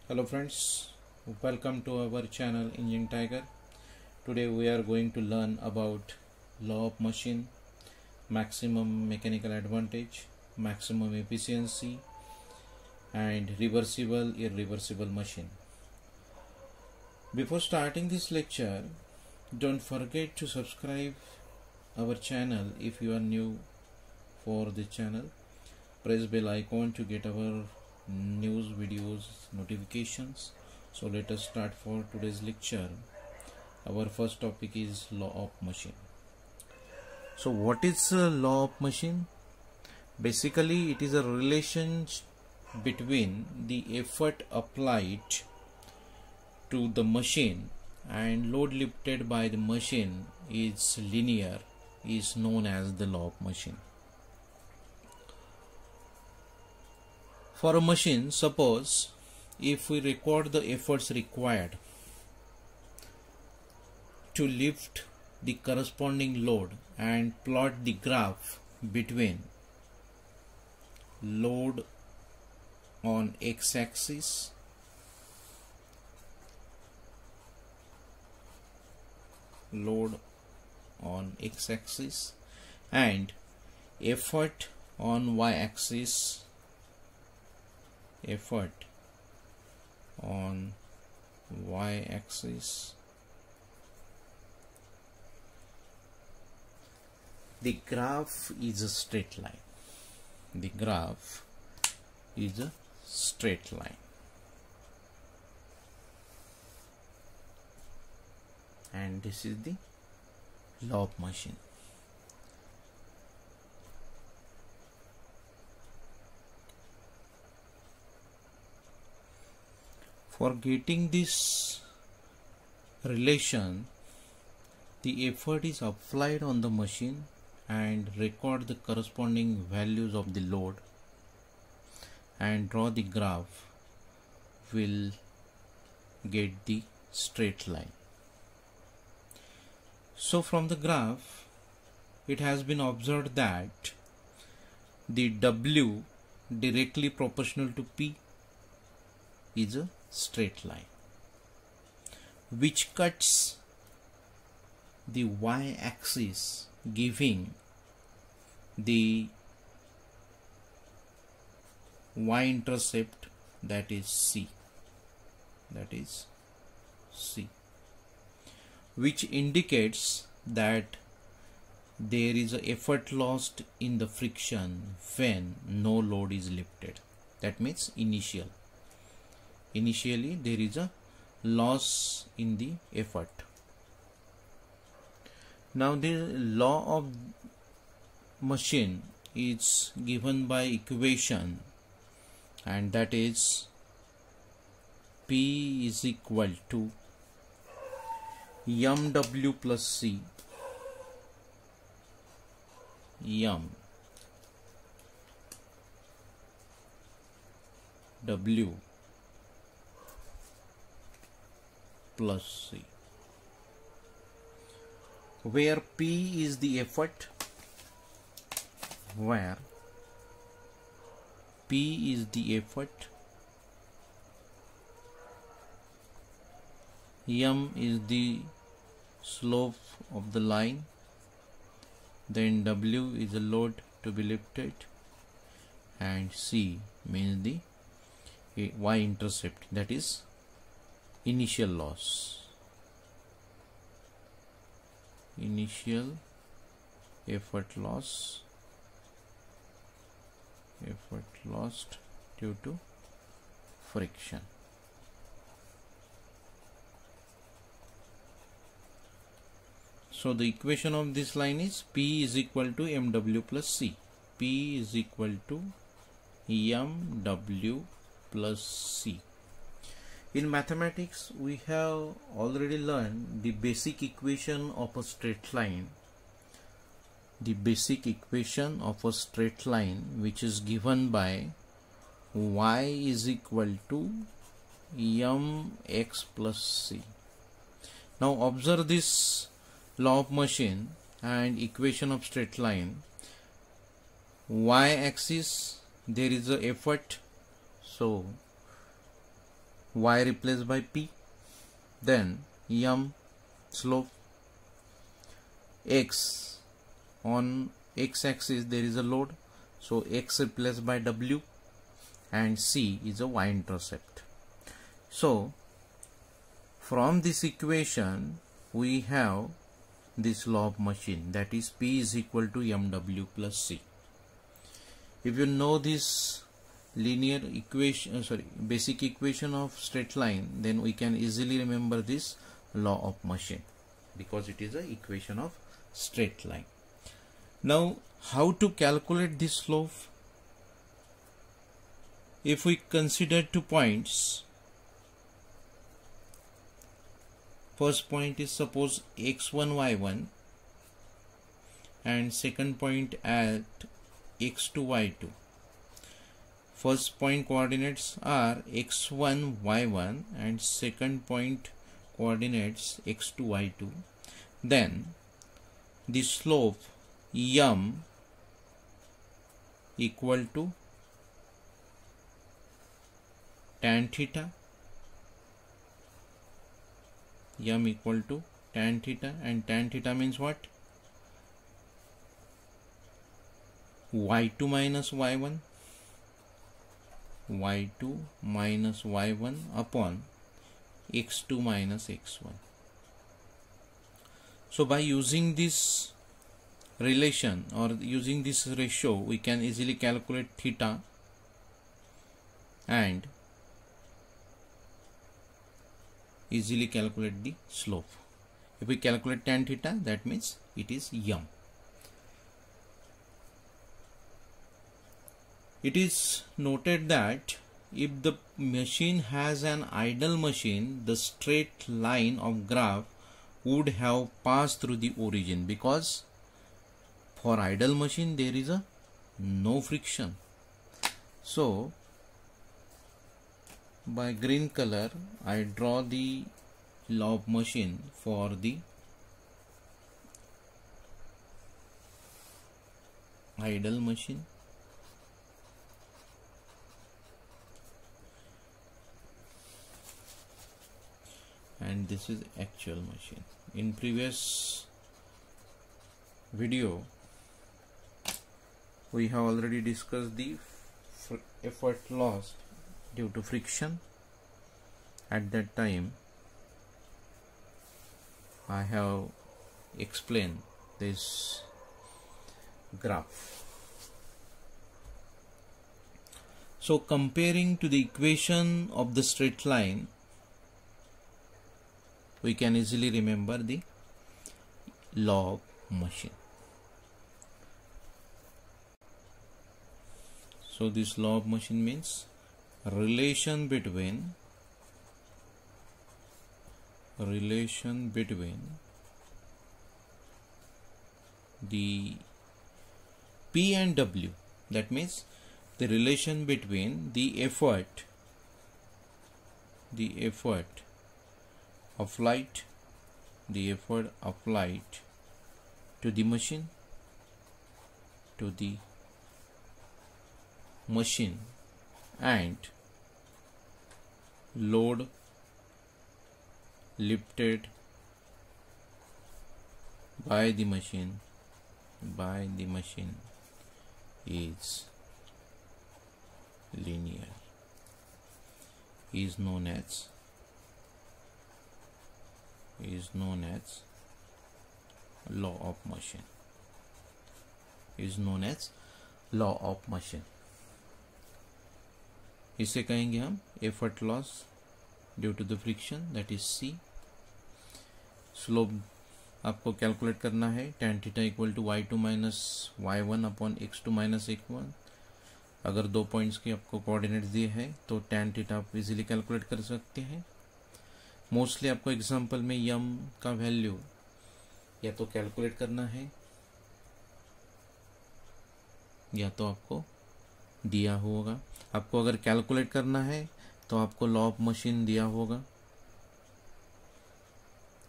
Hello friends, welcome to our channel Engine Tiger. Today we are going to learn about law of machine, maximum mechanical advantage, maximum efficiency and reversible irreversible machine. Before starting this lecture, don't forget to subscribe our channel if you are new for the channel. Press bell icon to get our news videos notifications. So let us start for today's lecture. Our first topic is law of machine. So what is law of machine? Basically it is a relation between the effort applied to the machine and load lifted by the machine is linear, is known as the law of machine. For a machine, suppose if we record the efforts required to lift the corresponding load and plot the graph between load on x-axis and effort on y-axis, the graph is a straight line. And this is the law of machine. For getting this relation, the effort is applied on the machine and record the corresponding values of the load and draw the graph, will get the straight line. So from the graph it has been observed that the W directly proportional to P is a straight line which cuts the y-axis, giving the y-intercept, that is C, which indicates that there is an effort lost in the friction when no load is lifted. That means initially there is a loss in the effort. Now the law of machine is given by equation, and that is P is equal to mW plus C, mW plus C, where P is the effort, M is the slope of the line, then W is the load to be lifted, and C means the y-intercept, that is initial loss, initial effort lost due to friction. So the equation of this line is P is equal to mW plus C. P is equal to mW plus C. In mathematics, we have already learned the basic equation of a straight line. Which is given by y is equal to mx plus c. Now observe this law of machine and equation of straight line. Y axis there is a effort, so y replaced by p, then m slope, x, on x axis there is a load, so x replaced by w, and c is a y-intercept. So from this equation we have this law of motion, that is P is equal to mw plus c. If you know this linear equation, basic equation of straight line, then we can easily remember this law of motion, because it is a equation of straight line. Now how to calculate this slope? If we consider 2 points, first point is suppose x1 y1 and second point at x2 y2. First point coordinates are x1 y1 and second point coordinates x2 y2. Then the slope m equal to tan theta, m equal to tan theta, and tan theta means what? y2 minus y1, y2 minus y1 upon x2 minus x1. So by using this relation or using this ratio, we can easily calculate theta and easily calculate the slope. If we calculate tan theta, that means it is m. It is noted that if the machine has an idle machine, the straight line of graph would have passed through the origin, because for idle machine there is a no friction. So by green color I draw the law of motion for the idle machine, and this is actual machine. In previous video we have already discussed the effort loss due to friction. At that time I have explained this graph. So comparing to the equation of the straight line, we can easily remember the law of motion. So this law of motion means relation between the P and W, that means the relation between the effort applied to the machine, and load lifted by the machine is linear, is known as law of motion, इसे कहेंगे हम effort loss due to the friction, that is C. Slope आपको calculate करना है tan theta equal to y2 minus y1 upon x2 minus x1. अगर 2 points के आपको coordinates दिए हैं तो tan थीटा आप इजीली कैलकुलेट कर सकते हैं. मोस्टली आपको एग्जांपल में m का वैल्यू या तो कैलकुलेट करना है या तो आपको दिया होगा. आपको अगर कैलकुलेट करना है तो आपको लॉ ऑफ मशीन दिया होगा,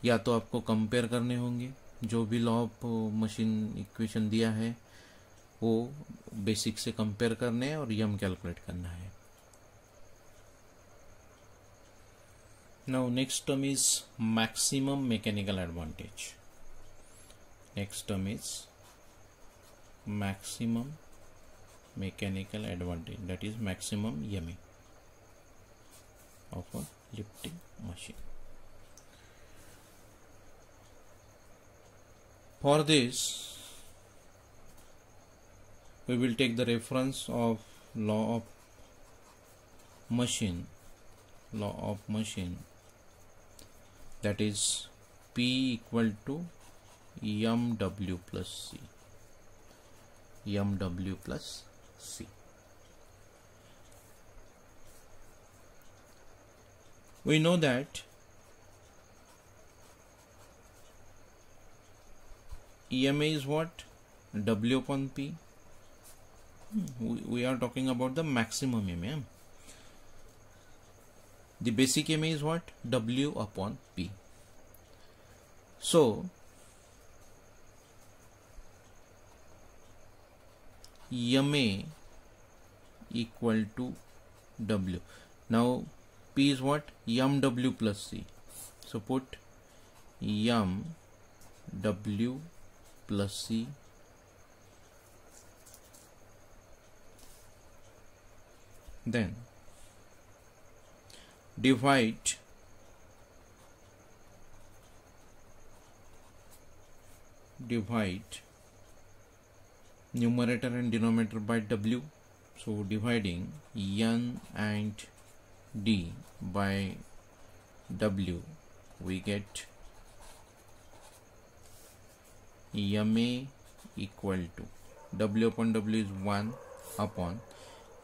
या तो आपको कंपेयर करने होंगे. जो भी लॉ ऑफ मशीन इक्वेशन दिया है वो बेसिक से कंपेयर करने हैं और यम कैलकुलेट करना है. Now next term is maximum mechanical advantage. Next term is maximum mechanical advantage, that is maximum MA of a lifting machine. For this we will take the reference of law of machine, that is P equal to mw plus C. We know that EMA is what? W upon P. We are talking about the maximum EMA. The basic EMA is what? W upon P. So MA equal to W. Now P is what? MW plus C. So put MW plus C then divide numerator and denominator by W. So dividing N and D by W, we get MA equal to W upon W is 1 upon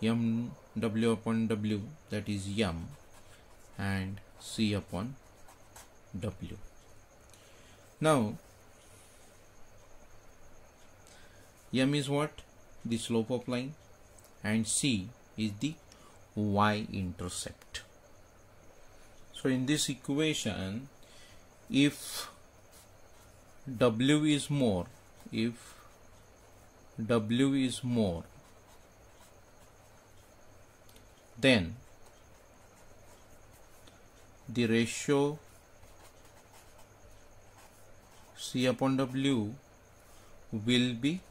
MW upon W, that is M, and C upon W. Now M is what? The slope of line, and C is the y-intercept. So in this equation, if W is more, then the ratio C upon W will be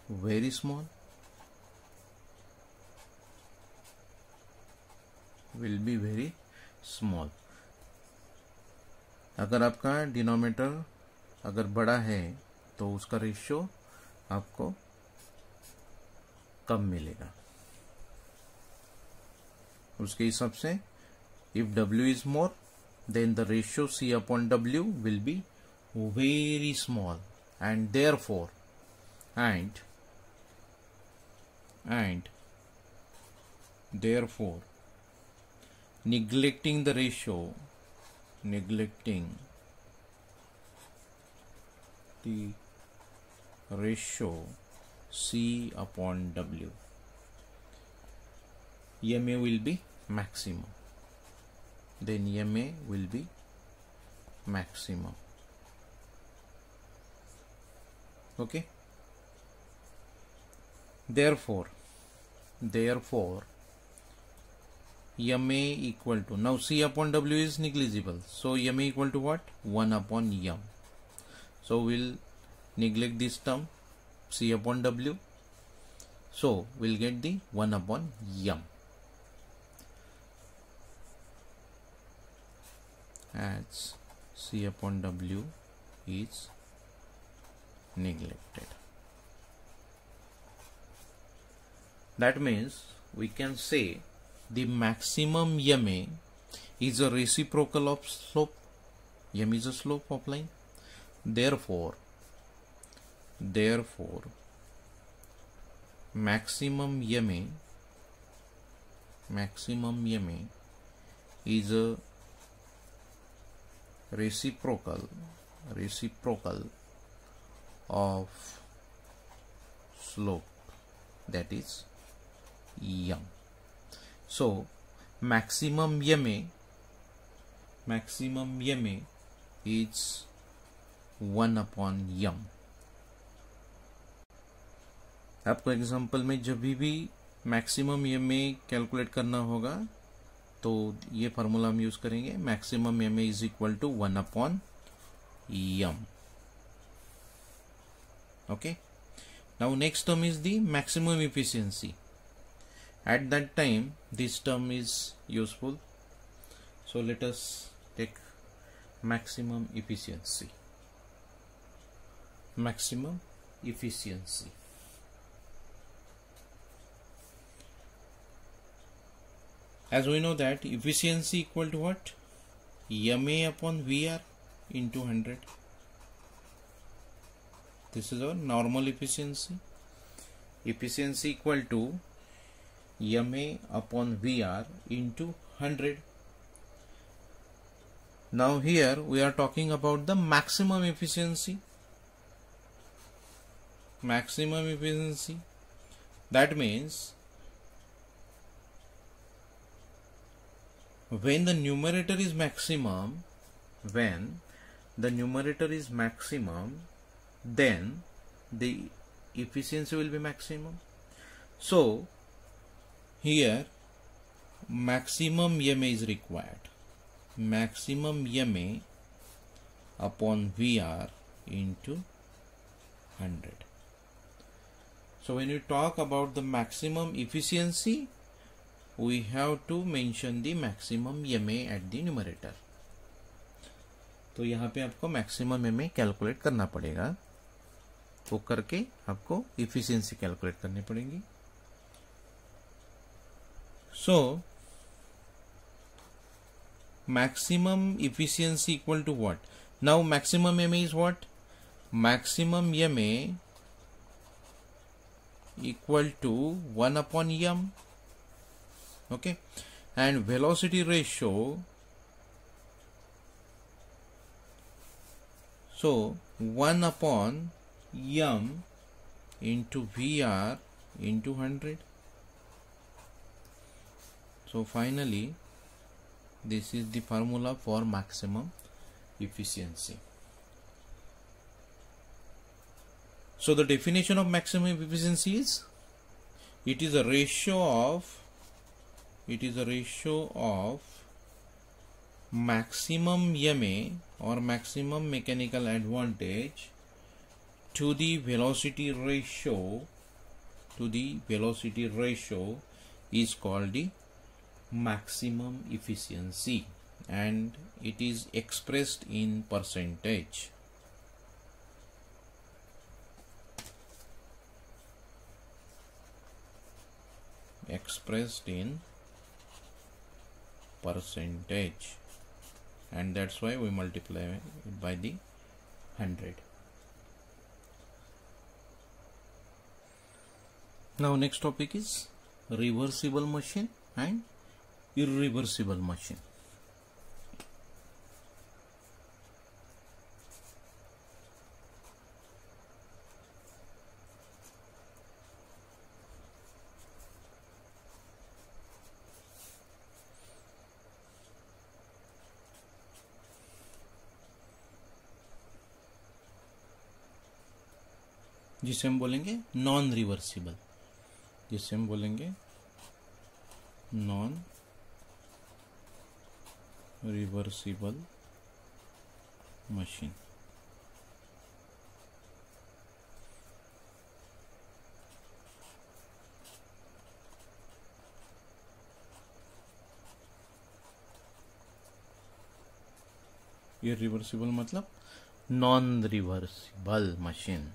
very small, अगर आपका denominator अगर बड़ा है तो उसका ratio आपको कम मिलेगा. उसके हिसाब से if W is more, then the ratio C upon W will be very small, and therefore neglecting the ratio C upon W, MA will be maximum. Then MA will be maximum. Okay. Therefore MA equal to, now C upon W is negligible, so MA equal to what? 1 upon M. So we'll neglect this term C upon W, so we'll get the 1 upon M, as C upon W is neglected. That means we can say the maximum MA is a reciprocal of slope. M is a slope of line. Therefore maximum MA is a reciprocal of slope, that is M. So maximum MA is 1 upon M. आपको example में जब भी maximum MA calculate करना होगा तो ये formula हम use करेंगे, maximum M A is equal to 1/m. Okay. Now next term is the maximum efficiency. At that time this term is useful. So let us take maximum efficiency. Maximum efficiency. As we know that efficiency equal to what? MA upon VR into 100. This is our normal efficiency. Efficiency equal to MA upon VR into 100. Now here we are talking about the maximum efficiency. Maximum efficiency. That means when the numerator is maximum, then the efficiency will be maximum. So here maximum MA is required. Maximum MA upon VR into 100. So when you talk about the maximum efficiency, we have to mention the maximum MA at the numerator. तो यहाँ पे आपको maximum MA calculate करना पड़ेगा, वो करके आपको efficiency calculate करनी पड़ेगी. So maximum efficiency equal to what? Now maximum MA is what? Maximum MA equal to 1/m. Okay, and velocity ratio, so 1/m into VR into 100. So finally this is the formula for maximum efficiency. So the definition of maximum efficiency is, it is a ratio of maximum MA or maximum mechanical advantage to the velocity ratio is called the maximum efficiency, and it is expressed in percentage. Expressed in percentage, and that's why we multiply it by the 100. Now next topic is reversible machine and irreversible machine. जिसे हम बोलेंगे non reversible, जिसे हम बोलेंगे non reversible machine. Irreversible मतलब non reversible machine.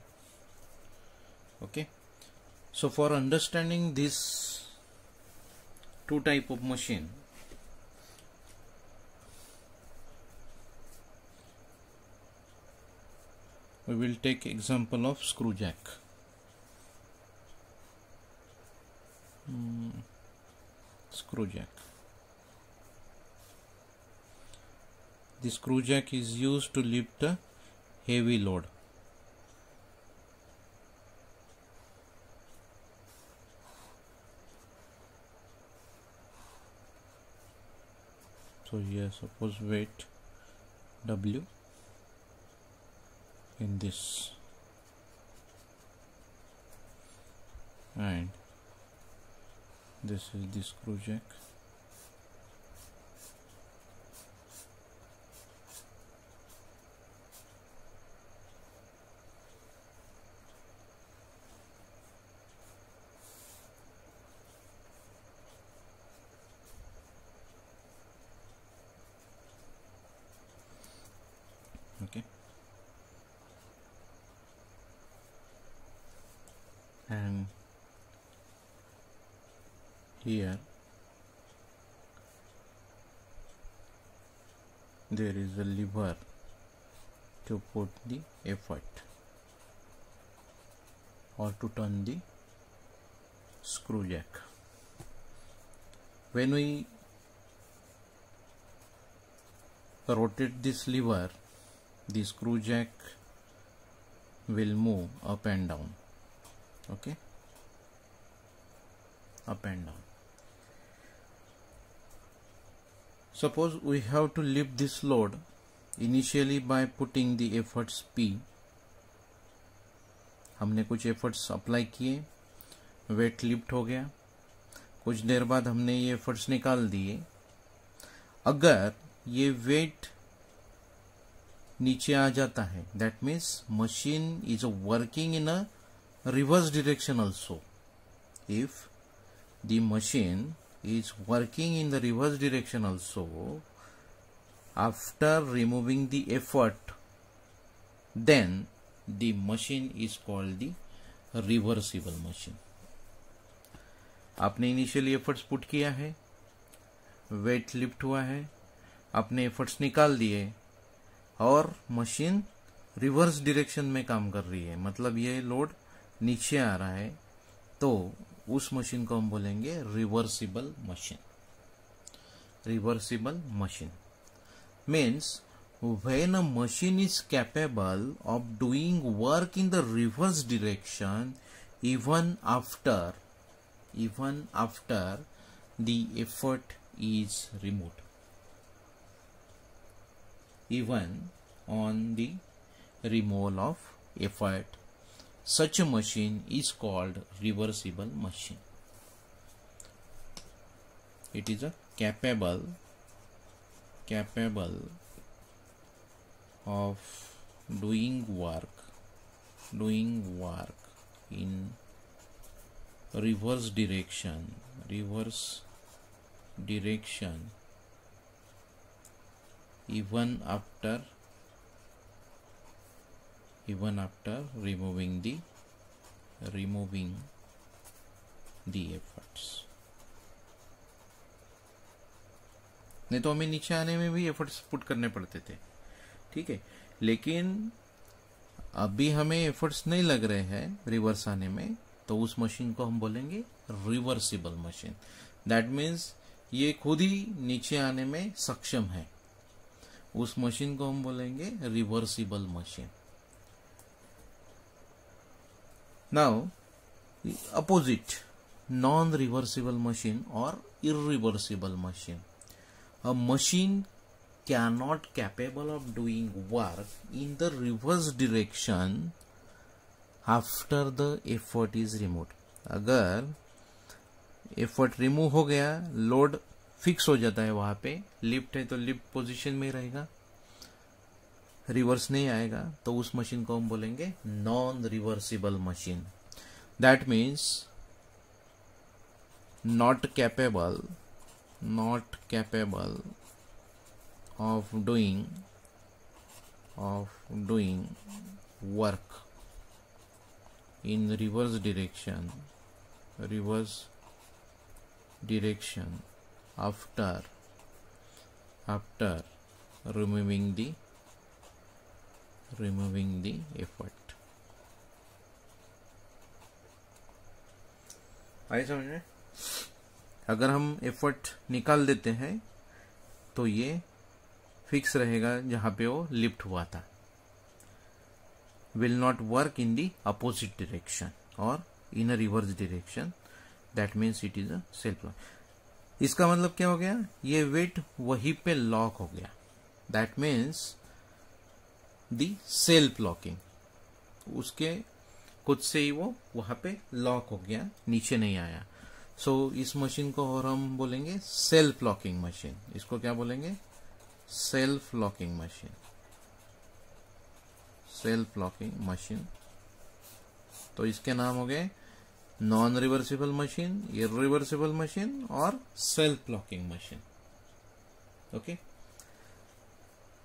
Okay, so for understanding this two type of machine, we will take example of screw jack. Screw jack. The screw jack is used to lift a heavy load. So here suppose weight W in this, and this is the screw jack. here there is a lever to put the effort or to turn the screw jack. When we rotate this lever, the screw jack will move up and down. Okay, up and down. Suppose we have to lift this load initially by putting the efforts P. हमने कुछ efforts apply किए, weight lift हो गया, कुछ देर बाद हमने ये efforts निकाल दिए. अगर ये वेट नीचे आ जाता है, that means machine is working in a reverse direction also. If the machine is working in the reverse direction also, after removing the effort, then the machine is called the reversible machine. आपने initially efforts put किया है, weight lift हुआ है, आपने efforts निकाल दिए और machine reverse direction में काम कर रही है, मतलब ये लोड नीचे आ रहा है, तो उस मशीन को हम बोलेंगे reversible machine. Reversible machine means when a machine is capable of doing work in the reverse direction even after the effort is removed. Even on the removal of effort, such a machine is called reversible machine. It is a capable of doing work in reverse direction even after removing the efforts. नहीं तो हमें नीचे आने में भी efforts put करने पड़ते थे, ठीक है, लेकिन अभी हमें एफर्ट्स नहीं लग रहे हैं रिवर्स आने में, तो उस मशीन को हम बोलेंगे रिवर्सिबल मशीन. दैट मीन्स ये खुद ही नीचे आने में सक्षम है, उस मशीन को हम बोलेंगे reversible machine. Now, the opposite, non-reversible machine or irreversible machine. A machine cannot capable of doing work in the reverse direction after the effort is removed. अगर एफर्ट रिमूव हो गया, लोड फिक्स हो जाता है, वहां पे लिफ्ट है तो लिफ्ट पोजीशन में रहेगा, रिवर्स नहीं आएगा, तो उस मशीन को हम बोलेंगे non reversible machine. That means not capable of doing work in reverse direction after removing the effort. आइए समझ में. अगर हम एफर्ट निकाल देते हैं तो ये फिक्स रहेगा जहां पे वो लिफ्ट हुआ था. Will not work in the opposite direction और in a reverse direction. That means it is a self lock. इसका मतलब क्या हो गया, ये वेट वहीं पे लॉक हो गया. That means the self locking, उसके खुद से ही वो वहां पे लॉक हो गया, नीचे नहीं आया. सो इस मशीन को और हम बोलेंगे सेल्फ लॉकिंग मशीन. इसको क्या बोलेंगे, self locking machine. Self locking machine. तो इसके नाम हो गए non reversible machine, irreversible machine और self locking machine. Okay.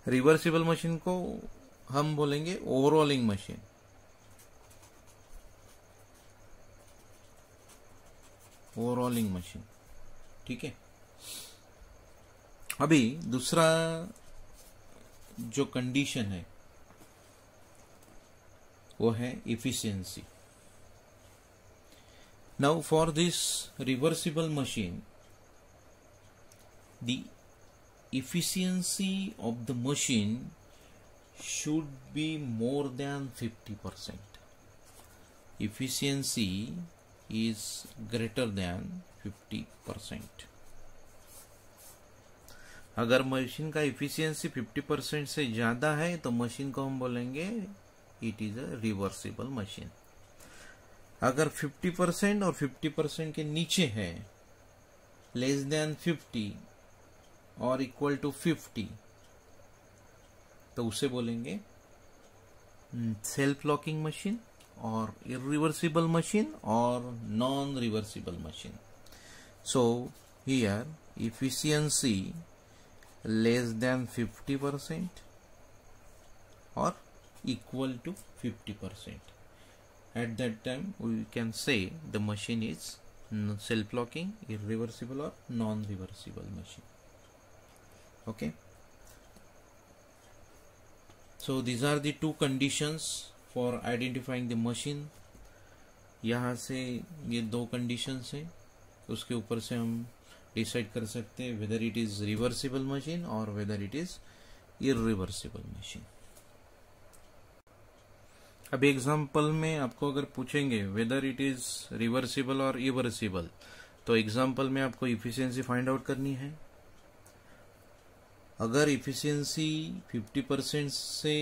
Reversible machine को हम बोलेंगे ओवरऑलिंग मशीन. ओवरऑलिंग मशीन ठीक है। अभी दूसरा जो कंडीशन है वो है efficiency. Now for this reversible machine, the efficiency of the machine should be more than 50%. Efficiency is greater than 50%. अगर मशीन का इफिशियंसी 50% से ज़्यादा है तो मशीन को हम बोलेंगे it is a reversible machine. अगर 50% और 50% के नीचे है, लेस देन 50 और इक्वल टू 50, तो उसे बोलेंगे सेल्फ लॉकिंग मशीन और इरिवर्सिबल मशीन और non reversible machine. So here efficiency less than 50% or equal to 50%. At that time we can say the machine is self-locking, irreversible or non-reversible machine. Okay, so these are the two conditions for identifying the machine. यहाँ से ये दो conditions हैं, उसके ऊपर से हम decide कर सकते हैं whether it is reversible machine और whether it is irreversible machine. अब एग्जांपल में आपको अगर पूछेंगे वेदर इट इज रिवर्सिबल और इरिवर्सिबल, तो एग्जांपल में आपको इफिशियंसी फाइंड आउट करनी है। अगर इफिशियंसी 50% से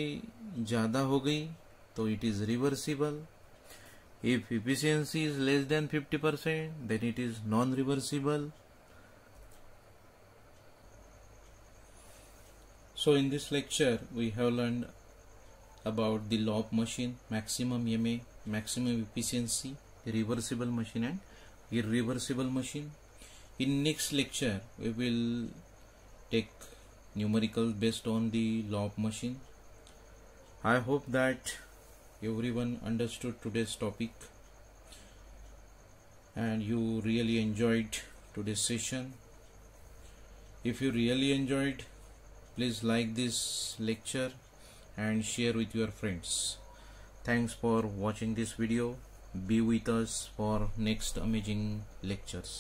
ज़्यादा हो गई तो it is reversible. If efficiency is less than 50% then it is non reversible. So in this lecture we have learned about the law of machine, maximum MA, maximum efficiency, reversible machine and irreversible machine. In next lecture we will take numerical based on the law of machine. I hope that everyone understood today's topic and you really enjoyed today's session. If you really enjoyed, please like this lecture and share with your friends. Thanks for watching this video. Be with us for next amazing lectures.